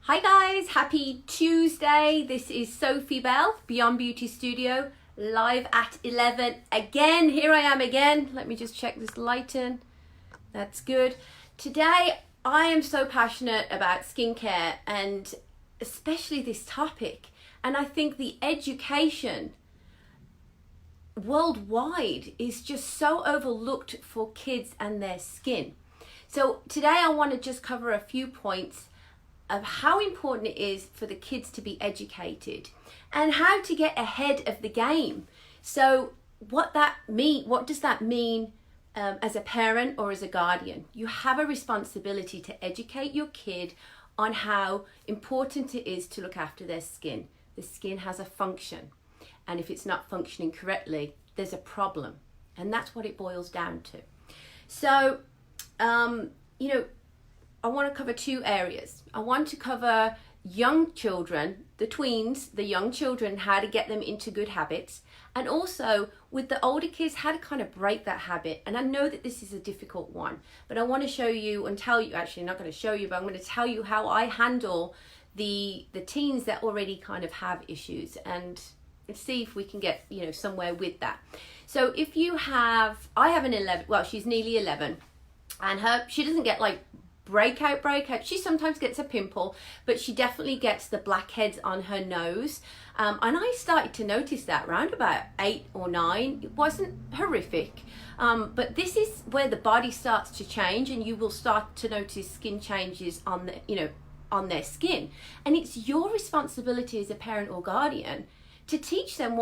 Hi guys, happy Tuesday. This is Sophie Bell, Beyond Beauty Studio, live at 11 again. Here I am again. Let me just check this light in. That's good. Today, I am so passionate about skincare and especially this topic. And I think the education worldwide is just so overlooked for kids and their skin. So today I want to just cover a few points of how important it is for the kids to be educated and how to get ahead of the game. So what does that mean as a parent or as a guardian? You have a responsibility to educate your kid on how important it is to look after their skin. The skin has a function, and if it's not functioning correctly, there's a problem, and that's what it boils down to. So I want to cover two areas. I want to cover young children, the tweens, the young children, how to get them into good habits, and also with the older kids, how to kind of break that habit. And I know that this is a difficult one, but I want to show you and tell you, actually not going to show you, but I'm going to tell you how I handle the teens that already kind of have issues, and see if we can get somewhere with that. So if you have, I have an 11, well, she's nearly 11, and she doesn't get like breakout. She sometimes gets a pimple, but she definitely gets the blackheads on her nose. And I started to notice that around about 8 or 9. It wasn't horrific, but this is where the body starts to change, and you will start to notice skin changes on on their skin. And it's your responsibility as a parent or guardian to teach them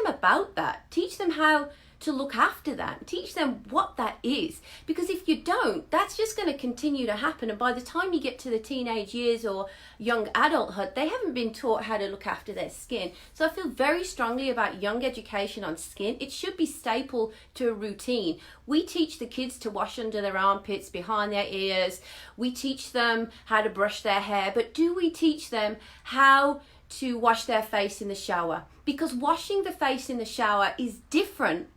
about that, teach them how to look after that, teach them what that is, because if you don't, that's just going to continue to happen, and by the time you get to the teenage years or young adulthood, they haven't been taught how to look after their skin. So I feel very strongly about young education on skin. It should be staple to a routine. We teach the kids to wash under their armpits, behind their ears. We teach them how to brush their hair, but do we teach them how to wash their face in the shower? Because washing the face in the shower is different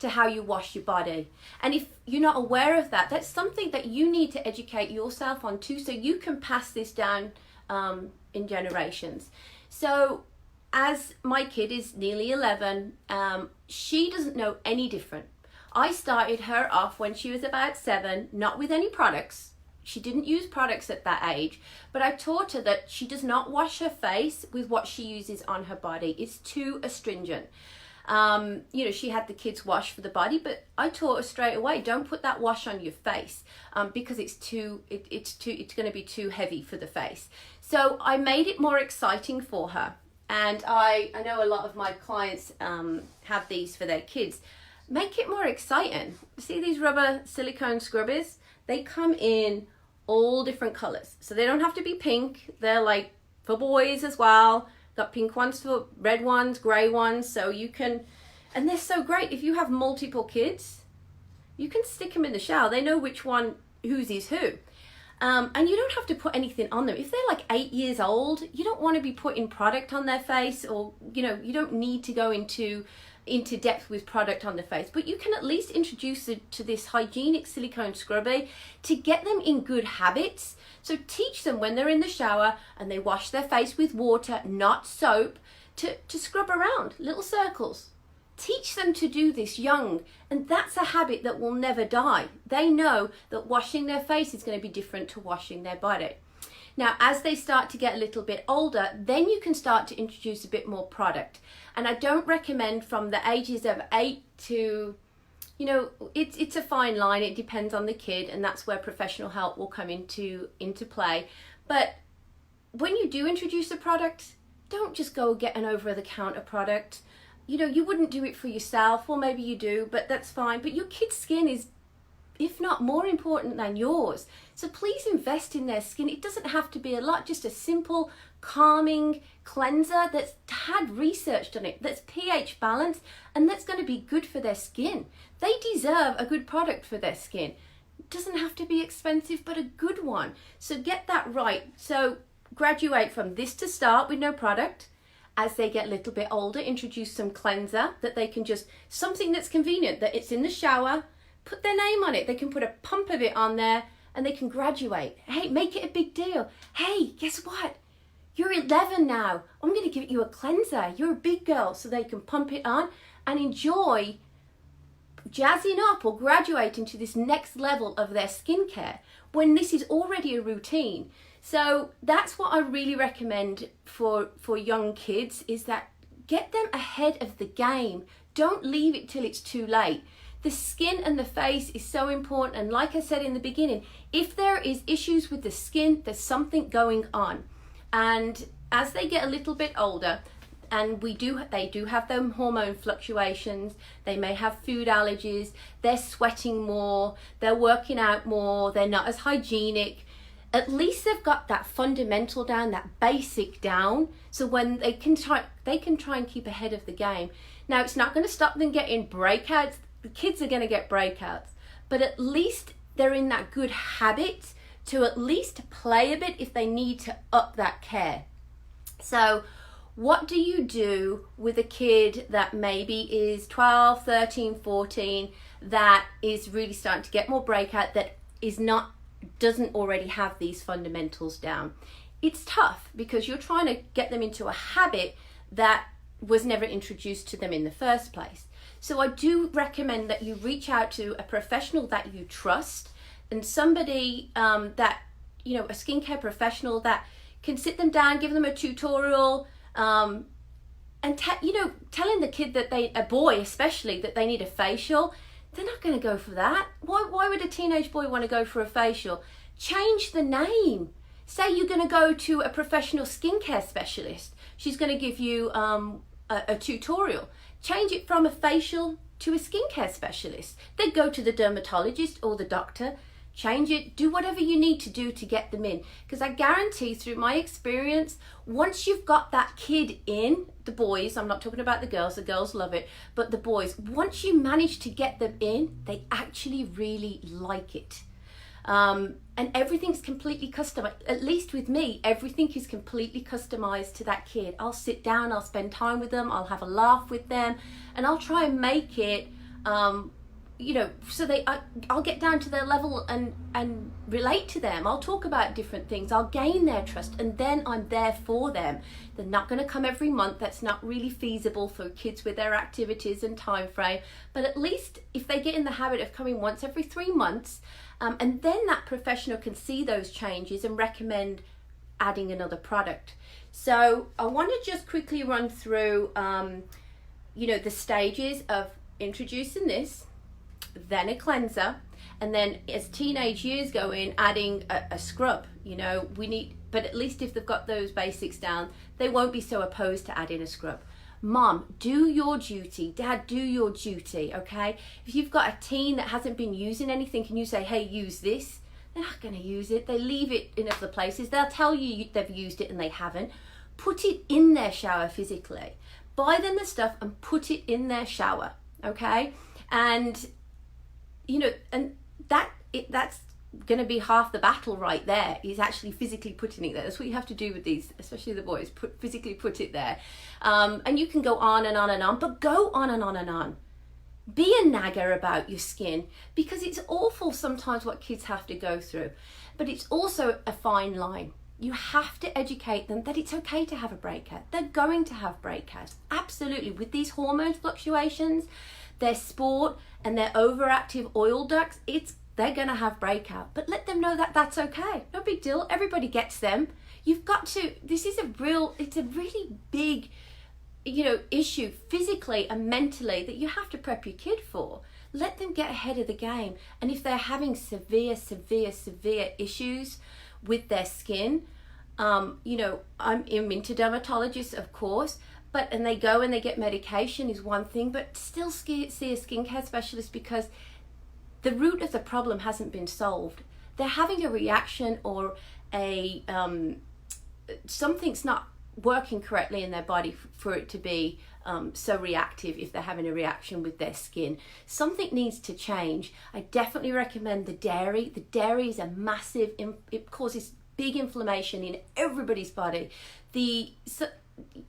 to how you wash your body. And if you're not aware of that, that's something that you need to educate yourself on too, so you can pass this down in generations. So as my kid is nearly 11, she doesn't know any different. I started her off when she was about 7, not with any products. She didn't use products at that age, but I taught her that she does not wash her face with what she uses on her body. It's too astringent. She had the kids wash for the body, but I taught her straight away, don't put that wash on your face, because it's going to be too heavy for the face. So I made it more exciting for her. And I know a lot of my clients have these for their kids. Make it more exciting. See these rubber silicone scrubbies? They come in all different colors. So they don't have to be pink. They're like for boys as well. Got pink ones, for red ones, grey ones, so you can, and they're so great. If you have multiple kids, you can stick them in the shower. They know which one, whose is who. And you don't have to put anything on them. If they're like 8 years old, you don't want to be putting product on their face, or, you don't need to go into depth with product on the face, but you can at least introduce it to this hygienic silicone scrubby to get them in good habits. So teach them when they're in the shower and they wash their face with water, not soap, to scrub around little circles. Teach them to do this young, and that's a habit that will never die. They know that washing their face is going to be different to washing their body. Now, as they start to get a little bit older, then you can start to introduce a bit more product. And I don't recommend from the ages of 8 to, it's a fine line. It depends on the kid, and that's where professional help will come into play. But when you do introduce a product, don't just go get an over-the-counter product. You wouldn't do it for yourself, or maybe you do, but that's fine. But your kid's skin is, if not more important than yours. So please invest in their skin. It doesn't have to be a lot, just a simple calming cleanser that's had research on it, that's pH balanced, and that's going to be good for their skin. They deserve a good product for their skin. It doesn't have to be expensive, but a good one. So get that right. So graduate from this to start with no product. As they get a little bit older, introduce some cleanser that they can just, something that's convenient, that it's in the shower, put their name on it. They can put a pump of it on there and they can graduate. Hey, make it a big deal. Hey, guess what? You're 11 now. I'm going to give you a cleanser. You're a big girl, so they can pump it on and enjoy jazzing up or graduating to this next level of their skincare when this is already a routine. So that's what I really recommend for young kids, is that get them ahead of the game. Don't leave it till it's too late. The skin and the face is so important, and like I said in the beginning, if there is issues with the skin, there's something going on. And as they get a little bit older, and they do have them hormone fluctuations, they may have food allergies, they're sweating more, they're working out more, they're not as hygienic. At least they've got that fundamental down, that basic down, so when they can try and keep ahead of the game. Now, it's not going to stop them getting breakouts. The kids are going to get breakouts, but at least they're in that good habit to at least play a bit if they need to up that care. So what do you do with a kid that maybe is 12, 13, 14, that is really starting to get more breakout, that doesn't already have these fundamentals down? It's tough because you're trying to get them into a habit that was never introduced to them in the first place. So I do recommend that you reach out to a professional that you trust, and somebody that, a skincare professional that can sit them down, give them a tutorial, and telling the kid that a boy especially, that they need a facial. They're not going to go for that. Why would a teenage boy want to go for a facial? Change the name. Say you're going to go to a professional skincare specialist. She's going to give you a tutorial. Change it from a facial to a skincare specialist. Then go to the dermatologist or the doctor. Change it. Do whatever you need to do to get them in. Because I guarantee, through my experience, once you've got that kid in, the boys, I'm not talking about the girls love it, but the boys, once you manage to get them in, they actually really like it. And everything's completely customized. At least with me, everything is completely customized to that kid. I'll sit down, I'll spend time with them, I'll have a laugh with them, and I'll try and make it, so I'll get down to their level and relate to them. I'll talk about different things. I'll gain their trust, and then I'm there for them. They're not going to come every month. That's not really feasible for kids with their activities and time frame. But at least if they get in the habit of coming once every 3 months, and then that professional can see those changes and recommend adding another product. So I want to just quickly run through, the stages of introducing this, then a cleanser, and then as teenage years go in, adding a scrub. But at least if they've got those basics down, they won't be so opposed to adding a scrub. Mom, do your duty. Dad, do your duty, okay? If you've got a teen that hasn't been using anything and you say, hey, use this, they're not going to use it. They leave it in other places. They'll tell you they've used it and they haven't. Put it in their shower physically. Buy them the stuff and put it in their shower, okay? And that's going to be half the battle right there, is actually physically putting it there. That's what you have to do with these, especially the boys, physically put it there. And you can go on and on and on, but go on and on and on. Be a nagger about your skin, because it's awful sometimes what kids have to go through, but it's also a fine line. You have to educate them that it's okay to have a breakout. They're going to have breakouts, absolutely. With these hormone fluctuations, their sport and their overactive oil ducts, they're going to have breakout. But let them know that that's okay. No big deal. Everybody gets them. You've got to, it's a really big, issue physically and mentally that you have to prep your kid for. Let them get ahead of the game. And if they're having severe issues with their skin, I'm into dermatologists, of course, and they go and they get medication is one thing, but still see a skincare specialist, because the root of the problem hasn't been solved. They're having a reaction, or something's not working correctly in their body for it to be so reactive. If they're having a reaction with their skin, something needs to change. I definitely recommend the dairy. The dairy is a massive, it causes big inflammation in everybody's body.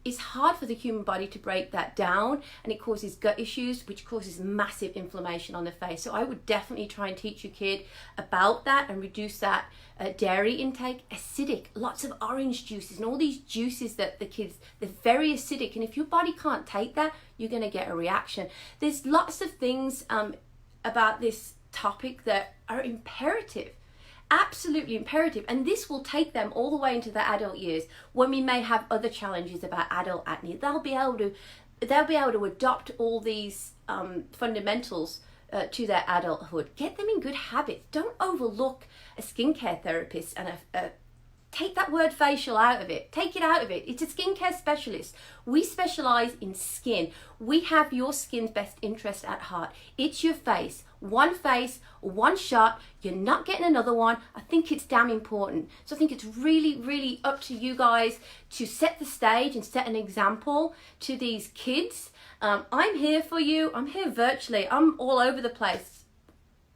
it's hard for the human body to break that down, and it causes gut issues, which causes massive inflammation on the face. So I would definitely try and teach your kid about that and reduce that dairy intake. Acidic, lots of orange juices and all these juices that the kids, they're very acidic, and if your body can't take that, you're going to get a reaction. There's lots of things about this topic that are imperative, absolutely imperative, and this will take them all the way into the adult years when we may have other challenges about adult acne. They'll be able to adopt all these fundamentals to their adulthood. Get them in good habits. Don't overlook a skincare therapist and take that word facial out of it. Take it out of it. It's a skincare specialist. We specialize in skin. We have your skin's best interest at heart. It's your face, one shot. You're not getting another one. I think it's damn important. So I think it's really, really up to you guys to set the stage and set an example to these kids. I'm here for you. I'm here virtually. I'm all over the place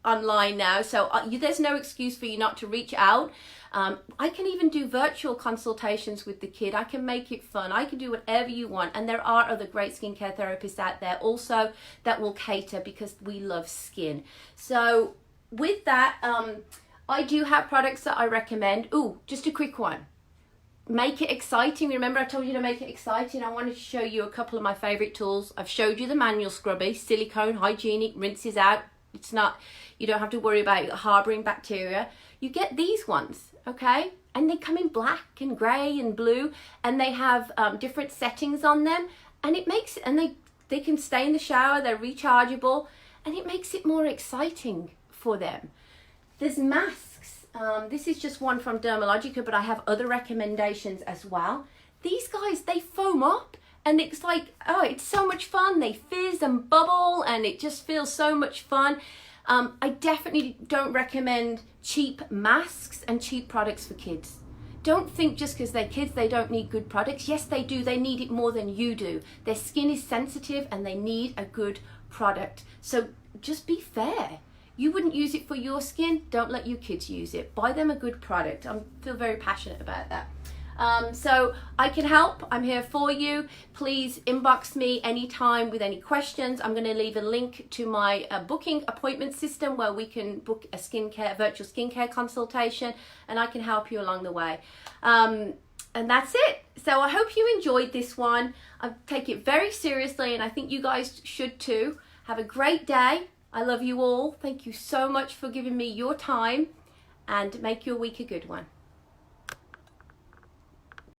online now, so there's no excuse for you not to reach out. I can even do virtual consultations with the kid. I can make it fun. I can do whatever you want, and there are other great skincare therapists out there also that will cater, because we love skin. So with that, I do have products that I recommend. Ooh, just a quick one. Make it exciting. Remember I told you to make it exciting? I wanted to show you a couple of my favorite tools. I've showed you the manual scrubby, silicone, hygienic, rinses out. It's not, you don't have to worry about harboring bacteria. You get these ones, okay? And they come in black and gray and blue, and they have different settings on them, and it makes it, and they can stay in the shower, they're rechargeable, and it makes it more exciting for them. There's masks. This is just one from Dermalogica, but I have other recommendations as well. These guys, they foam up, and it's like, oh, it's so much fun. They fizz and bubble, and it just feels so much fun. I definitely don't recommend cheap masks and cheap products for kids. Don't think just because they're kids they don't need good products. Yes, they do. They need it more than you do. Their skin is sensitive and they need a good product. So just be fair. You wouldn't use it for your skin, don't let your kids use it. Buy them a good product. I feel very passionate about that. So I can help. I'm here for you. Please inbox me anytime with any questions. I'm going to leave a link to my booking appointment system where we can book a virtual skincare consultation, and I can help you along the way. And that's it. So I hope you enjoyed this one. I take it very seriously, and I think you guys should too. Have a great day. I love you all. Thank you so much for giving me your time, and make your week a good one.